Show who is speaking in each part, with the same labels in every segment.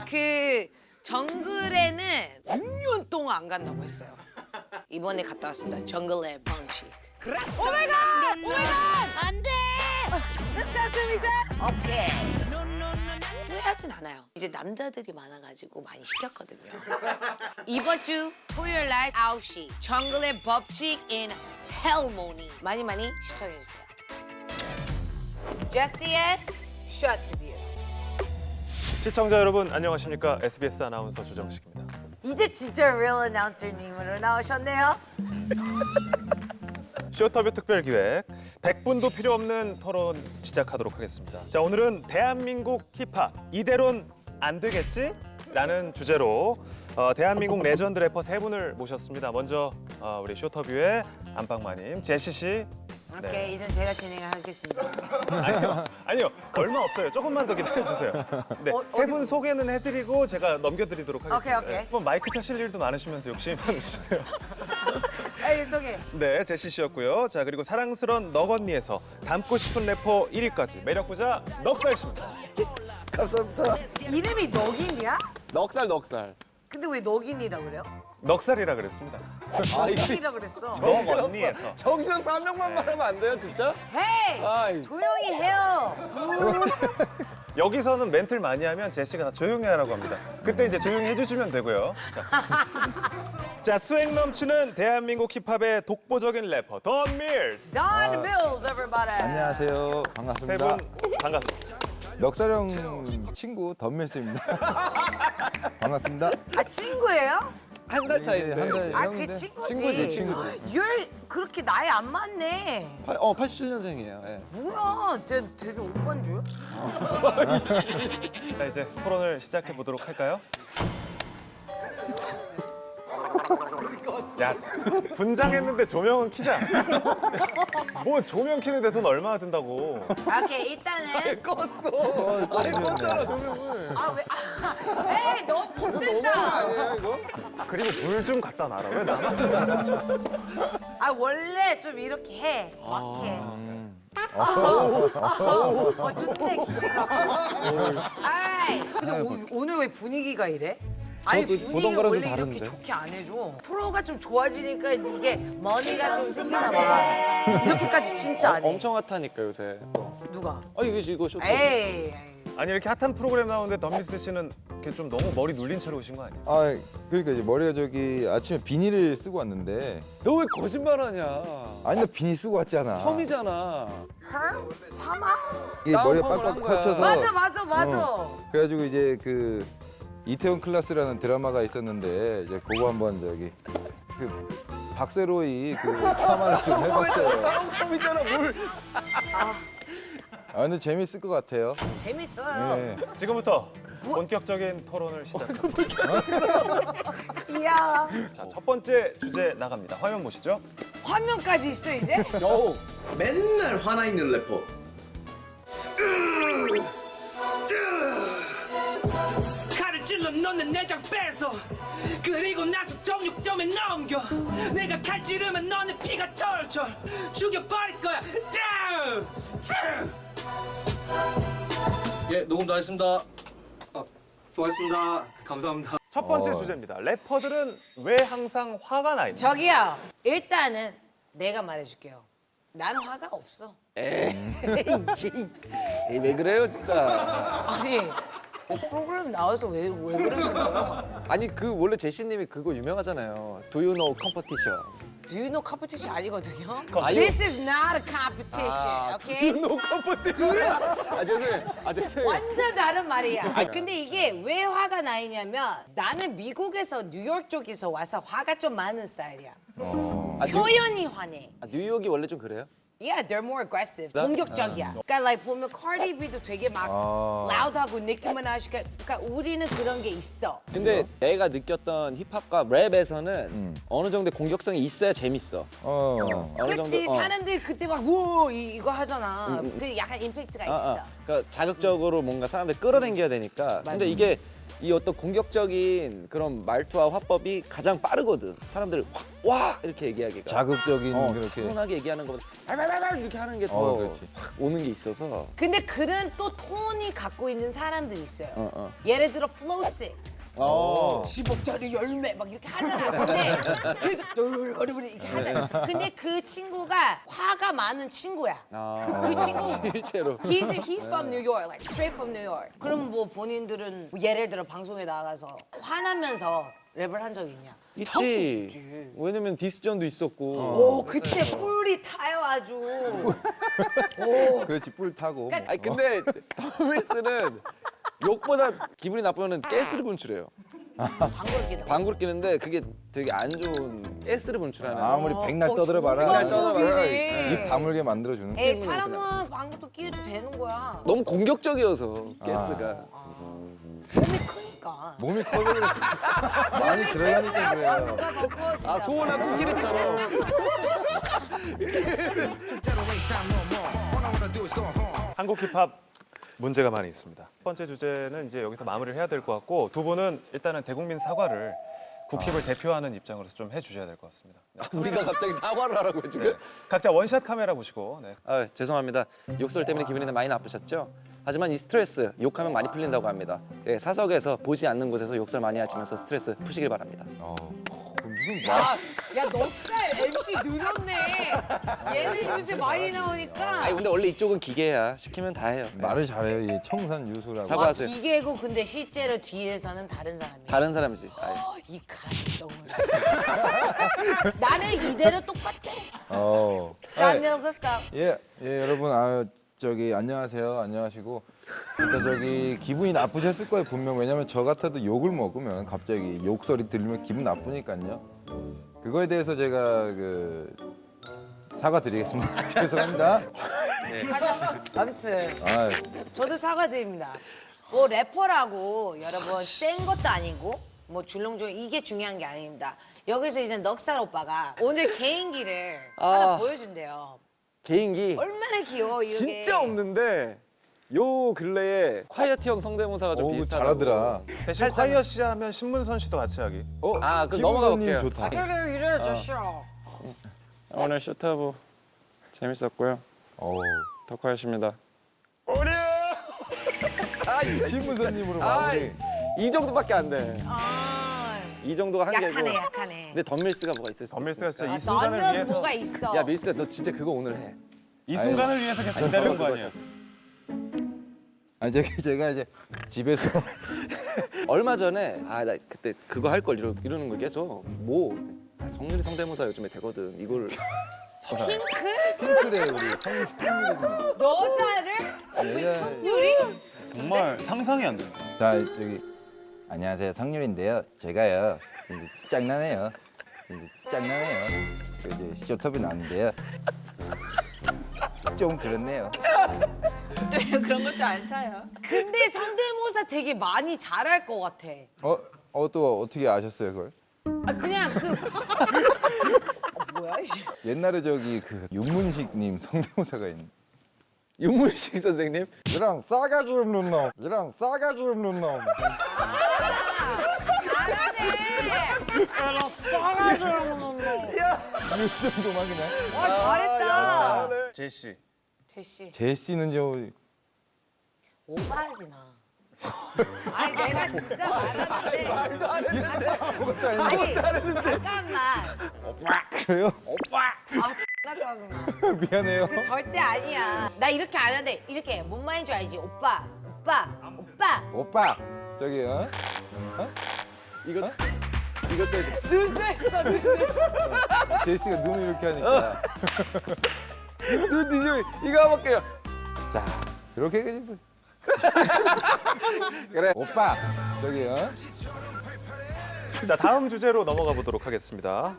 Speaker 1: 그 정글에는 6년 동안 안 간다고 했어요. 이번에 갔다 왔습니다. 정글의 방식. 오마이갓! 오마이갓! 안 돼! 오케이. 후회하진 않아요. 이제 남자들이 많아가지고 많이 시켰거든요. 이번 주 토요일 날 9시 정글의 법칙 in 헬모니 많이 시청해주세요. 제시의 셔츠뷰.
Speaker 2: 시청자 여러분 안녕하십니까? SBS 아나운서 주정식입니다.
Speaker 3: 이제 진짜 real announcer님으로 나오셨네요.
Speaker 2: 쇼터뷰 특별기획 100분도 필요 없는 토론 시작하도록 하겠습니다. 자, 오늘은 대한민국 힙합 이대로는 안 되겠지? 라는 주제로 대한민국 레전드 래퍼 세 분을 모셨습니다. 먼저 우리 쇼터뷰의 안방마님, 제시 씨.
Speaker 3: 오케이, 이젠 제가 진행을 하겠습니다.
Speaker 2: 아니요, 얼마 없어요. 조금만 더 기다려주세요. 네, 세 분 소개는 해드리고 제가 넘겨드리도록 하겠습니다.
Speaker 3: 오케이.
Speaker 2: 뭐 마이크 차실 일도 많으시면서 욕심이 많으시네요.
Speaker 3: 에이, 소개.
Speaker 2: 네, 제시 씨였고요. 자, 그리고 사랑스런 넉언니에서 닮고 싶은 래퍼 1위까지 매력부자 넉살 씨입니다.
Speaker 4: 감사합니다.
Speaker 3: 이름이 너긴이야?
Speaker 4: 넉살.
Speaker 3: 근데 왜 너긴이라고 그래요?
Speaker 2: 넉살이라 그랬습니다.
Speaker 3: 너긴이라고 그랬어.
Speaker 2: 넉언니에서.
Speaker 4: 정신없어 한 명만 말하면 안 돼요, 진짜?
Speaker 3: 헤이!
Speaker 4: 아이.
Speaker 3: 조용히 해요.
Speaker 2: 여기서는 멘트를 많이 하면 제시가 다 조용히 하라고 합니다. 그때 이제 조용히 해주시면 되고요. 자, 수행 넘치는 대한민국 힙합의 독보적인 래퍼 던 밀스.
Speaker 3: Don Mills, everybody.
Speaker 4: 안녕하세요.
Speaker 2: 세
Speaker 4: 반갑습니다.
Speaker 2: 분 반갑습니다.
Speaker 4: 넉살형 친구 덤밀스입니다. 반갑습니다.
Speaker 3: 아, 친구예요?
Speaker 5: 한 살 차이인데.
Speaker 4: 한 살.
Speaker 3: 아,
Speaker 4: 형인데?
Speaker 3: 그 친구지.
Speaker 5: 친구지.
Speaker 3: 열 그렇게 나이 안 맞네.
Speaker 5: 87년생이에요. 예.
Speaker 3: 뭐야, 되게 오빠인 줄?
Speaker 2: 자, 이제 토론을 시작해 보도록 할까요? 야, 분장했는데 조명은 키자. 뭐 조명 키는데 돈 얼마나 든다고.
Speaker 3: 오케이, 일단은.
Speaker 4: 아니, 껐잖아, 조명을.
Speaker 3: 아, 왜? 에이, 너 못된다.
Speaker 2: 그리고 물 좀 갖다 놔라. 왜 나만?
Speaker 3: 아, 원래 좀 이렇게 해. 막해. 좋네, 기가. 아이, 근데 오늘 왜 분위기가 이래? 아니,
Speaker 5: 저도
Speaker 3: 분위기
Speaker 5: 보던 거랑 좀
Speaker 3: 원래 이렇게
Speaker 5: 다른데.
Speaker 3: 좋게 안 해줘. 프로가 좀 좋아지니까 이게 머니가 좀 생기나 봐. 이렇게까지 진짜 안 해.
Speaker 5: 엄청 핫하니까 요새.
Speaker 3: 누가?
Speaker 5: 이거 쇼트.
Speaker 3: 에이.
Speaker 2: 아니, 이렇게 핫한 프로그램 나오는데 덤밀스 씨는 이렇게 좀 너무 머리 눌린 채로 오신 거 아니에요?
Speaker 4: 아, 그러니까 이제 머리가 저기 아침에 비닐을 쓰고 왔는데
Speaker 5: 너 왜 거짓말하냐?
Speaker 4: 아니 나 비닐 쓰고 왔잖아.
Speaker 5: 펌이잖아.
Speaker 3: 파마?
Speaker 4: 이게 머리가
Speaker 5: 다운펌을
Speaker 4: 빡빡
Speaker 5: 한 거야.
Speaker 4: 펼쳐서
Speaker 3: 맞아.
Speaker 4: 그래가지고 이제 그 이태원 클라스라는 드라마가 있었는데 이제 그거 한번 저기 그 박세로이 그 파마를 좀 해봤어요.
Speaker 5: 펌이잖아 뭘?
Speaker 4: 아 근데 재밌을 것 같아요.
Speaker 3: 재밌어요.
Speaker 4: 네.
Speaker 2: 지금부터 본격적인 토론을 시작합니다.
Speaker 3: 이야.
Speaker 2: 자, 첫 번째 주제 나갑니다. 화면 보시죠.
Speaker 1: 화면까지 있어 이제?
Speaker 6: 맨날 화나 있는 래퍼.
Speaker 7: 칼을 찔러 넣는 내장 뺏어 그리고 나서 정육점에 넘겨 내가 칼 찌르면 너는 피가 철철 죽여버릴 거야. 예, 녹음 다 했습니다. 수고하셨습니다. 감사합니다.
Speaker 2: 첫 번째 주제입니다. 래퍼들은 왜 항상 화가 나 있나?
Speaker 1: 저기요. 일단은 내가 말해줄게요. 나는 화가 없어.
Speaker 5: 에이, 왜 그래요 진짜?
Speaker 1: 아니 프로그램 나와서 왜 그러시는 거예요?
Speaker 5: 아니 그 원래 제시님이 그거 유명하잖아요. Do you know competition?
Speaker 1: Do you know competition 아니거든요?
Speaker 5: 아유.
Speaker 1: This is not a competition, okay?
Speaker 5: No competition. 아 죄송해요.
Speaker 1: 완전 다른 말이야. 근데 이게 왜 화가 나 있냐면 나는 미국에서 뉴욕 쪽에서 와서 화가 좀 많은 스타일이야.
Speaker 5: 아,
Speaker 1: 표현이 화내.
Speaker 5: 뉴욕이 원래 좀 그래요?
Speaker 1: Yeah, they're more aggressive. 공격적이야. 그러니까 like 보면 Cardi B도 되게 막 loud하고 Nicki Minaj가 그러니까 우리는 그런 게 있어.
Speaker 5: 근데 내가 느꼈던 힙합과 랩에서는 어느 정도 공격성이 있어야 재밌어. 어느
Speaker 1: 그렇지.
Speaker 5: 정도,
Speaker 1: 사람들이 그때 막 우 이거 하잖아. 그 약간 임팩트가 있어.
Speaker 5: 그러니까 자극적으로 뭔가 사람들 끌어당겨야 되니까. 근데 이게 이 어떤 공격적인 그런 말투와 화법이 가장 빠르거든. 사람들 확 와 이렇게 얘기하기가.
Speaker 4: 자극적인 그렇게.
Speaker 5: 차분하게 얘기하는 것보다 발발발발 이렇게 하는 게 더
Speaker 4: 그렇지.
Speaker 5: 확 오는 게 있어서.
Speaker 1: 근데 그런 또 톤이 갖고 있는 사람들이 있어요.
Speaker 5: 어.
Speaker 1: 예를 들어 플로식. 10억짜리 열매 막 이렇게 하잖아. 근데 계속 이렇게 하잖아. 근데 그 친구가 화가 많은 친구야. 그 친구
Speaker 5: 실제로.
Speaker 1: He's from New York, like straight from New York. 그럼 뭐 본인들은 뭐 예를 들어 방송에 나가서 화나면서 랩을 한 적 있냐?
Speaker 5: 있지. 왜냐면 디스전도 있었고.
Speaker 1: 오 그때 뿔이 타요 아주.
Speaker 4: 그렇지 뿔 타고.
Speaker 5: 아니 근데 더밀스는 욕보다 기분이 나쁘면 가스를 분출해요.
Speaker 1: 방구를
Speaker 5: 방구를 끼는데 그게 되게 안 좋은 가스를 분출하는.
Speaker 4: 아무리 백날 떠들어봐라.
Speaker 1: 백날 떠들어봐라.
Speaker 4: 입 다물게 만들어주는.
Speaker 1: 에이 사람은 방구도 끼도 되는 거야.
Speaker 5: 너무 공격적이어서 가스가.
Speaker 1: 몸이 크니까.
Speaker 4: 몸이 커서 그래. 많이 들어가니까 그래요.
Speaker 1: 방구가 더 커진다.
Speaker 5: 아 소원한 코끼리처럼.
Speaker 2: 한국 힙합 문제가 많이 있습니다. 첫 번째 주제는 이제 여기서 마무리를 해야 될 것 같고 두 분은 일단은 대국민 사과를 국힙을 대표하는 입장으로서 좀 해주셔야 될 것 같습니다. 네.
Speaker 5: 우리가 갑자기 사과를 하라고요 지금?
Speaker 2: 각자 원샷 카메라 보시고. 네.
Speaker 5: 아 죄송합니다. 욕설 때문에 기분이 많이 나쁘셨죠? 하지만 이 스트레스 욕하면 많이 풀린다고 합니다. 예, 사석에서 보지 않는 곳에서 욕설 많이 하시면서 스트레스 푸시길 바랍니다.
Speaker 4: 무슨 말?
Speaker 1: 야 넉살 MC 늘었네. 얘는 요새 많이 나오니까.
Speaker 5: 아니 근데 원래 이쪽은 기계야. 시키면 다 해요. 네.
Speaker 4: 말을 잘해요. 이 청산 유수라고.
Speaker 5: 사과-
Speaker 1: 와
Speaker 5: 하세요.
Speaker 1: 기계고 근데 실제로 뒤에서는 다른 사람이야.
Speaker 5: 다른 사람이지. 아이.
Speaker 1: 이 가식덩어리. 나는 이대로 똑같대. 안녕하세요.
Speaker 4: 예, 여러분 저기 안녕하세요. 안녕하시고 일단 저기 기분이 나쁘셨을 거예요 분명. 왜냐면 저 같아도 욕을 먹으면 갑자기 욕설이 들리면 기분 나쁘니까요. 그거에 대해서 제가 그 사과드리겠습니다. 죄송합니다.
Speaker 1: 아무튼
Speaker 4: 아,
Speaker 1: 저도 사과드립니다. 뭐 래퍼라고 여러분 센 것도 아니고 뭐 줄렁줄렁 이게 중요한 게 아닙니다. 여기서 이제 넉살 오빠가 오늘 개인기를 하나 보여준대요.
Speaker 5: 개인기
Speaker 1: 얼마나 귀여워 이게.
Speaker 5: 진짜 없는데 요 근래에 콰이어티 형 성대모사가 좀 비슷하다고.
Speaker 4: 잘하더라.
Speaker 2: 대신 콰이어 씨 하면 신문선 씨도 같이 하기.
Speaker 5: 아, 그럼 넘어가 볼게요.
Speaker 4: 좋다.
Speaker 1: 이래저 쇼.
Speaker 5: 오늘 쇼타브 재밌었고요. 덕화였습니다.
Speaker 4: 신문선님으로 마무리.
Speaker 5: 이 정도밖에 안 돼. 이 정도가 한계고.
Speaker 1: 약하네 약하네.
Speaker 5: 근데 덤밀스가 뭐가 있을 수
Speaker 2: 덤밀스가
Speaker 5: 있어.
Speaker 2: 진짜 이 순간을
Speaker 1: 넌면서
Speaker 2: 위해서
Speaker 1: 뭐가 있어.
Speaker 5: 야 밀스야 너 진짜 그거 오늘 해.
Speaker 2: 이 순간을 위해서 그냥 기다리는 거 아니에요?
Speaker 4: 아니 제가 이제 집에서
Speaker 5: 얼마 전에 나 그때 그거 할 걸 이러는 거 계속 뭐 성률이 성대모사 요즘에 되거든. 이걸
Speaker 1: 핑크?
Speaker 4: 핑크래 우리 성률이.
Speaker 1: 여자를? 우리 성유리?
Speaker 2: 정말 상상이 안 된다.
Speaker 4: 자 여기 안녕하세요 성률인데요. 제가요 짱나네요. 짱나네요. 이제 쇼톱이 나왔는데요. 좀 그렇네요.
Speaker 3: 그런 것도 안 사요.
Speaker 1: 근데 성대모사 되게 많이 잘할 것 같아.
Speaker 4: 또 어떻게 아셨어요 그걸?
Speaker 1: 아 그냥 그 뭐야?
Speaker 4: 옛날에 저기 그 윤문식님 성대모사가 있는.
Speaker 5: 윤문식 선생님.
Speaker 4: 이런 싸가지 없는 놈. 이런 싸가지 없는 놈.
Speaker 1: 잘하네. 싸가지 없는 놈.
Speaker 4: 이 정도만 그냥.
Speaker 1: 와 잘했다.
Speaker 2: 제시.
Speaker 1: 제시
Speaker 4: 제시는 저
Speaker 1: 오버하지 마. 아니 내가 진짜 말하는데. 아니 잠깐만.
Speaker 4: 그래요?
Speaker 1: 아 X나 짜증나.
Speaker 4: 미안해요.
Speaker 1: 그 절대 아니야. 나 이렇게 안 하는데 이렇게 뭔 말인 줄 알지? 오빠.
Speaker 4: 오빠 저기
Speaker 5: 이것도
Speaker 1: 눈도 했어 눈.
Speaker 4: 제시가 눈을 이렇게 하니까.
Speaker 5: 눈 뒤집어 이거 해볼게요.
Speaker 4: 자 그렇게 그지.
Speaker 5: 그래.
Speaker 4: 오빠 저기
Speaker 2: 자 다음 주제로 넘어가 보도록 하겠습니다.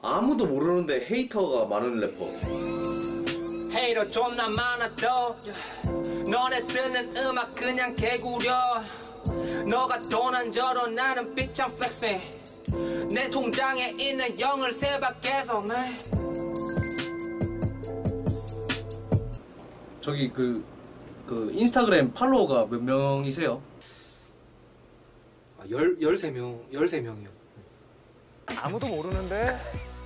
Speaker 6: 아무도 모르는데 헤이터가 많은 래퍼.
Speaker 7: 헤이터 존나 많아도 너네 듣는 음악 그냥 개구려. 너가 돈 안 줘도 나는 빅장 플렉싱. 내 통장에 있는 0을 세 밖에서
Speaker 6: 저기 그
Speaker 8: 그 인스타그램 팔로워가 몇 명이세요?
Speaker 9: 13명이요.
Speaker 2: 아무도 모르는데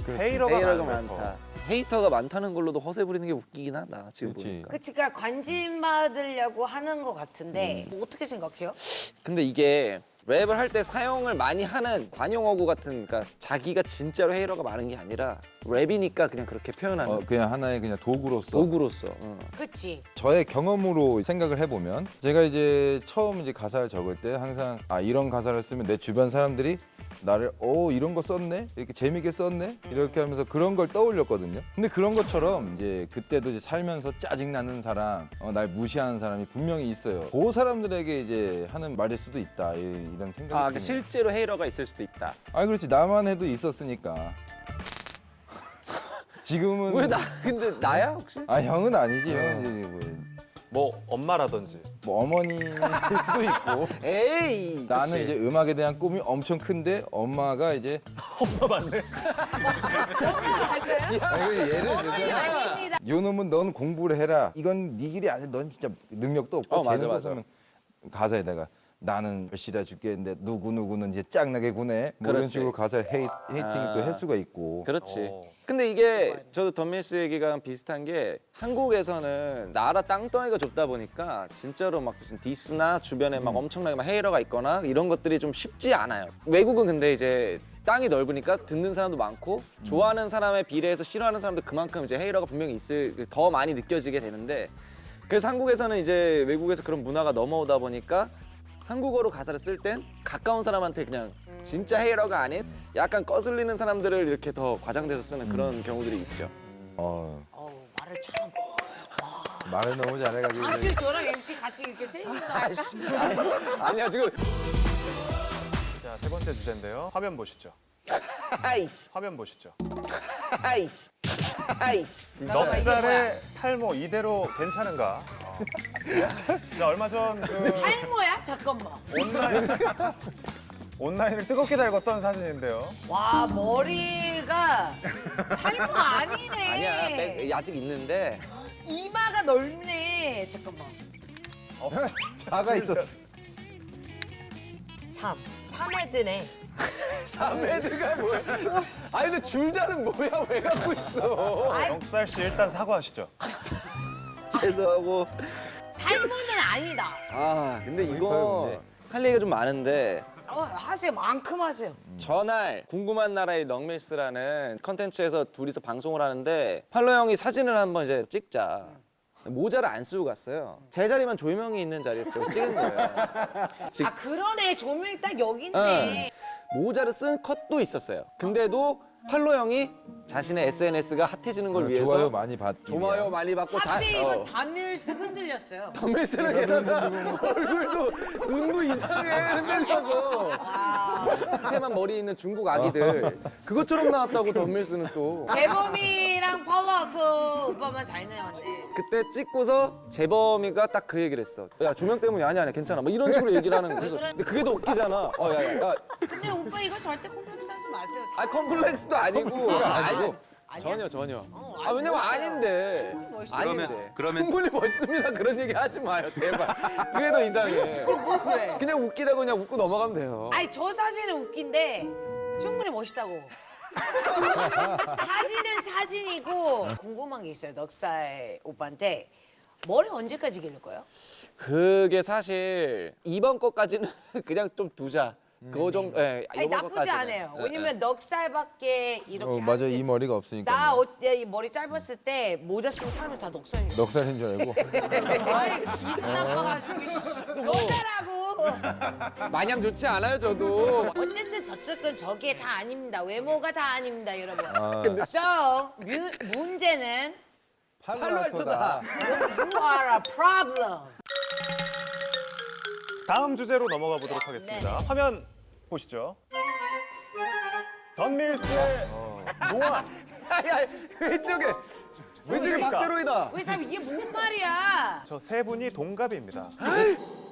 Speaker 5: 헤이터가
Speaker 2: 헤이러가 많은 래퍼.
Speaker 5: 많다. 헤이터가 많다는 걸로도 허세 부리는 게 웃기긴 하다. 지금
Speaker 4: 그렇지.
Speaker 5: 보니까.
Speaker 1: 그치, 그러니까 관심 받으려고 하는 것 같은데 뭐 어떻게 생각해요?
Speaker 5: 근데 이게 랩을 할 때 사용을 많이 하는 관용어구 같은, 그러니까 자기가 진짜로 헤이러가 많은 게 아니라 랩이니까 그냥 그렇게 표현하는
Speaker 4: 그냥 하나의 그냥 도구로서.
Speaker 5: 도구로서.
Speaker 1: 그치?
Speaker 4: 저의 경험으로 생각을 해보면 제가 이제 처음 이제 가사를 적을 때 항상 이런 가사를 쓰면 내 주변 사람들이 나를 이런 거 썼네 이렇게 재밌게 썼네 이렇게 하면서 그런 걸 떠올렸거든요. 근데 그런 것처럼 이제 그때도 이제 살면서 짜증 나는 사람, 날 무시하는 사람이 분명히 있어요. 그 사람들에게 이제 하는 말일 수도 있다 이런 생각이
Speaker 5: 그러니까
Speaker 4: 듭니다.
Speaker 5: 실제로 헤이러가 있을 수도 있다.
Speaker 4: 그렇지 나만 해도 있었으니까. 지금은
Speaker 5: 왜 나? 근데 나야 혹시?
Speaker 4: 형은 아니지. 형은 이제
Speaker 2: 뭐 엄마라든지.
Speaker 4: 뭐 어머니일 수도 있고.
Speaker 5: 에이.
Speaker 4: 나는
Speaker 5: 그치.
Speaker 4: 이제 음악에 대한 꿈이 엄청 큰데 엄마가 이제
Speaker 2: 엄마 맞네.
Speaker 4: 예를 들면
Speaker 1: 아닙니다.
Speaker 4: 요놈은 넌 공부를 해라. 이건 네 길이 아니야. 넌 진짜 능력도 없고
Speaker 5: 맞아,
Speaker 4: 재능도
Speaker 5: 맞아.
Speaker 4: 없으면 가사에다가 나는 열심히 죽겠는데 누구는 이제 짱나게 구네. 뭐 이런
Speaker 5: 그렇지.
Speaker 4: 식으로 가사를 헤이팅을 또 할 수가 있고.
Speaker 5: 그렇지.
Speaker 2: 어.
Speaker 5: 근데 이게 저도 덤밀스 얘기가 비슷한 게 한국에서는 나라 땅덩이가 좁다 보니까 진짜로 막 무슨 디스나 주변에 막 엄청나게 막 헤이러가 있거나 이런 것들이 좀 쉽지 않아요. 외국은 근데 이제 땅이 넓으니까 듣는 사람도 많고 좋아하는 사람에 비례해서 싫어하는 사람도 그만큼 이제 헤이러가 분명히 더 많이 느껴지게 되는데 그래서 한국에서는 이제 외국에서 그런 문화가 넘어오다 보니까 한국어로 가사를 쓸 땐 가까운 사람한테 그냥 진짜 헤이러가 아닌 약간 거슬리는 사람들을 이렇게 더 과장돼서 쓰는 그런 경우들이 있죠.
Speaker 1: 말을 참.
Speaker 4: 말을 너무 잘해가지고.
Speaker 1: 다음 저랑 MC 같이 이렇게 셋이서 할까?
Speaker 5: 아니야 지금.
Speaker 2: 자, 세 번째 주제인데요. 화면 보시죠.
Speaker 5: 아이씨,
Speaker 2: 화면 보시죠.
Speaker 5: 아이씨, 아이씨.
Speaker 2: 넉살의 탈모 이대로 괜찮은가? 자, 얼마 전 그
Speaker 1: 탈모야? 잠깐만.
Speaker 2: 온라인을 뜨겁게 달궜던 사진인데요.
Speaker 1: 와, 머리가 탈모 아니네.
Speaker 5: 아니야, 아직 있는데.
Speaker 1: 이마가 넓네. 잠깐만.
Speaker 4: 자가 있었어.
Speaker 1: 3에 드네.
Speaker 5: 삼매드가 뭐야? 아니 근데 줄자는 뭐야? 왜 갖고 있어?
Speaker 2: 넉살 씨 일단 사과하시죠.
Speaker 5: 죄송하고.
Speaker 1: 탈모는 아니다.
Speaker 5: 근데
Speaker 4: 거의
Speaker 5: 이거
Speaker 4: 근데.
Speaker 5: 할 얘기가 좀 많은데
Speaker 1: 하세요. 만큼 하세요.
Speaker 5: 전날 궁금한 나라의 넉밀스라는 컨텐츠에서 둘이서 방송을 하는데 팔로 형이 사진을 한번 이제 찍자. 모자를 안 쓰고 갔어요. 제 자리만 조명이 있는 자리에서 제가 찍은 거예요.
Speaker 1: 그러네. 조명이 딱 여기 있네.
Speaker 5: 모자를 쓴 컷도 있었어요. 근데도 팔로 형이 자신의 SNS가 핫해지는 걸 위해서
Speaker 4: 좋아요 많이 받기.
Speaker 5: 좋아요 많이 받고
Speaker 1: 하필 이거 담밀스 흔들렸어요.
Speaker 5: 덤밀스는 게다가 얼굴도 눈도 이상해 흔들려서 해만 머리 있는 중국 아기들 그것처럼 나왔다고 덤밀스는 또
Speaker 1: 재범이랑 펄라우트 오빠만 잘 나왔네.
Speaker 5: 그때 찍고서 재범이가 딱 그 얘기를 했어. 야 조명 때문이 아니야 괜찮아 뭐 이런 식으로 얘기를 하는 거예요. 근데 그게 더 웃기잖아. 야.
Speaker 1: 근데 오빠 이거 절대 콤플렉스 하지 마세요.
Speaker 5: 컴플렉스도 아니고 아니고
Speaker 1: 아니야?
Speaker 5: 전혀.
Speaker 1: 아니,
Speaker 5: 왜냐면
Speaker 1: 멋있어요.
Speaker 5: 아닌데.
Speaker 1: 충분히 멋있어요.
Speaker 5: 아닌데. 충분히 멋있습니다. 그런 얘기 하지 마요, 제발. 그게 더 이상해.
Speaker 1: 뭐 그래?
Speaker 5: 그냥 웃기다고 그냥 웃고 넘어가면 돼요.
Speaker 1: 아니 저 사진은 웃긴데 충분히 멋있다고. 사진은 사진이고 궁금한 게 있어요. 넉살 오빠한테 머리 언제까지 기를 거예요?
Speaker 5: 그게 사실 이번 거까지는 그냥 좀 두자. 그 정도. 예,
Speaker 1: 아니
Speaker 5: 이번
Speaker 1: 나쁘지
Speaker 5: 거까지는.
Speaker 1: 않아요.
Speaker 5: 예,
Speaker 1: 왜냐면 넉살밖에 이렇게
Speaker 4: 맞아
Speaker 1: 하는데
Speaker 4: 이 머리가 없으니까.
Speaker 1: 나 이 머리 짧았을 때 모자 쓴 사람이 다 넉살이에요.
Speaker 4: 넉살인 줄 알고.
Speaker 1: 아이 기분 나빠가지고 여자라고.
Speaker 5: 마냥 좋지 않아요, 저도.
Speaker 1: 어쨌든 저쪽은 저게 다 아닙니다. 외모가 다 아닙니다, 여러분.
Speaker 4: 아.
Speaker 1: So 문제는
Speaker 5: 팔로알토다.
Speaker 1: You are a problem.
Speaker 2: 다음 주제로 넘어가 보도록 하겠습니다.
Speaker 1: 네.
Speaker 2: 화면 보시죠. 덤밀스의 노안.
Speaker 5: 야, 왼쪽에
Speaker 2: 뭡니까?
Speaker 5: 박세로이다.
Speaker 1: 왜 참 이게 뭔 말이야?
Speaker 2: 저 세 분이 동갑입니다.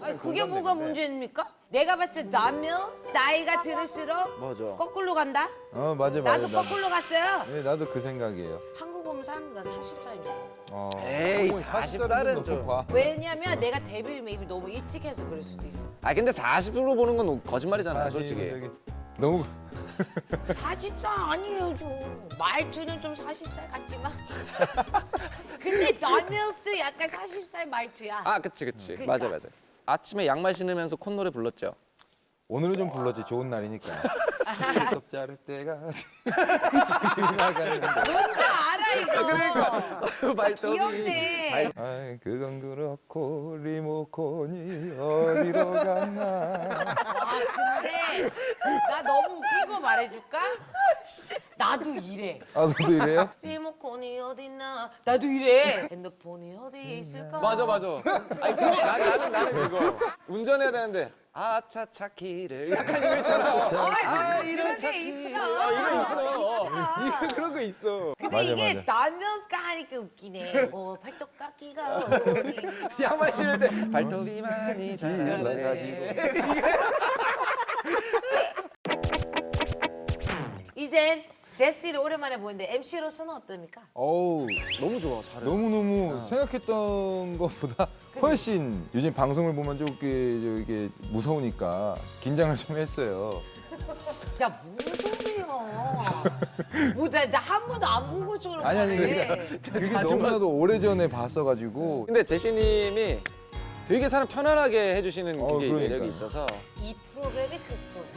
Speaker 1: 아니, 그게 뭐가 문제입니까? 내가 봤을 때 돈 밀스 나이가 들을수록
Speaker 5: 맞아.
Speaker 1: 거꾸로 간다?
Speaker 4: 맞아.
Speaker 1: 나도 거꾸로 갔어요.
Speaker 4: 네, 나도 그 생각이에요.
Speaker 1: 한국 오면 사람들 40살 줘.
Speaker 5: 에이,
Speaker 4: 어머니
Speaker 5: 40살은 좀.
Speaker 4: 봐.
Speaker 1: 왜냐면 내가 데뷔를 maybe 너무 일찍 해서 그럴 수도 있어.
Speaker 5: 아 근데 40으로 보는 건 거짓말이잖아요, 솔직히.
Speaker 4: 저기, 너무
Speaker 1: 40살 아니에요 좀. 말투는 좀 40살 같지만. 근데 돈 밀스도 약간 40살 말투야.
Speaker 5: 아, 그치.
Speaker 1: 그러니까.
Speaker 5: 맞아. 아침에 양말 신으면서 콧노래 불렀죠.
Speaker 4: 오늘은 좀 불렀지. 좋은 날이니까. 톱 자를 때가 지나가는데.
Speaker 1: 뭔지 알아 이거.
Speaker 5: 말톱이.
Speaker 1: 귀엽네.
Speaker 4: 아이, 그건 그렇고 리모컨이 어디로 갔나.
Speaker 1: 아 근데 나 너무 웃긴 거 말해줄까? 나도 이래.
Speaker 4: 아, 너도 이래요?
Speaker 1: 리모컨이 어딨나? 나도 이래. 핸드폰이 어디 있을까?
Speaker 5: 맞아. 아니 나는 그거 운전해야 되는데 아차차 길을 약간 이거 있잖아.
Speaker 1: 그런 게 있어.
Speaker 5: 이거 있어. 그런 거 있어.
Speaker 1: 근데
Speaker 4: 맞아,
Speaker 1: 이게 던면스가 하니까 웃기네. 뭐 팔뚝깎이가 어딨나?
Speaker 5: 양말 신을 때 발톱이 많이 자라가지고.
Speaker 1: 이젠 제시를 오랜만에 보는데 MC로서는 어떻습니까?
Speaker 4: 어우,
Speaker 5: 너무 좋아, 잘해.
Speaker 4: 너무너무 생각했던 것보다 훨씬 요즘 방송을 보면 좀 이게 무서우니까 긴장을 좀 했어요.
Speaker 1: 야, 무슨 소리야. 뭐, 나 한 번도 안 본 것처럼
Speaker 4: 아니,
Speaker 1: 말해.
Speaker 4: 그게 너무나도 오래전에 봤어가지고
Speaker 5: 근데 제시님이 되게 사람 편안하게 해주시는 그게
Speaker 4: 그러니까요.
Speaker 5: 매력이 있어서
Speaker 1: 이 프로그램이 그 프로그램.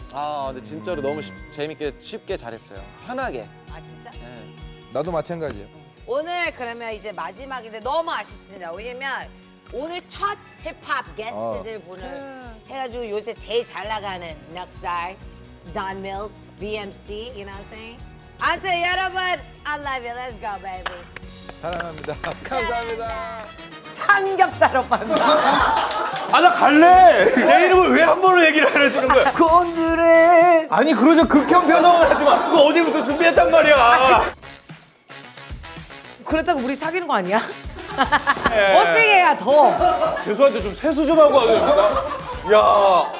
Speaker 5: 근데 진짜로 너무 재밌게 쉽게 잘했어요. 편하게.
Speaker 1: 아, 진짜?
Speaker 5: 예.
Speaker 4: 나도 마찬가지예요.
Speaker 1: 오늘 그러면 이제 마지막인데 너무 아쉽습니다. 왜냐면 오늘 첫 힙합 게스트들 분을 해가지고 요새 제일 잘 나가는 넉살, Don Mills, BMC, you know what I'm saying? 아무튼 여러분, I love you. Let's go, baby.
Speaker 4: 사랑합니다.
Speaker 5: 감사합니다.
Speaker 1: 삼겹살 오빠.
Speaker 10: 아, 나 갈래! 내 이름을 왜 한 번으로 얘기를 안 해주는 거야? 곤드레! 아니, 그러죠. 극혐 표정은 하지 마. 그거 어디부터 준비했단 말이야.
Speaker 3: 그렇다고 우리 사귀는 거 아니야? 더 세게 해야 더.
Speaker 10: 죄송한데 좀 세수 좀 하고 와도 됩니까? 야,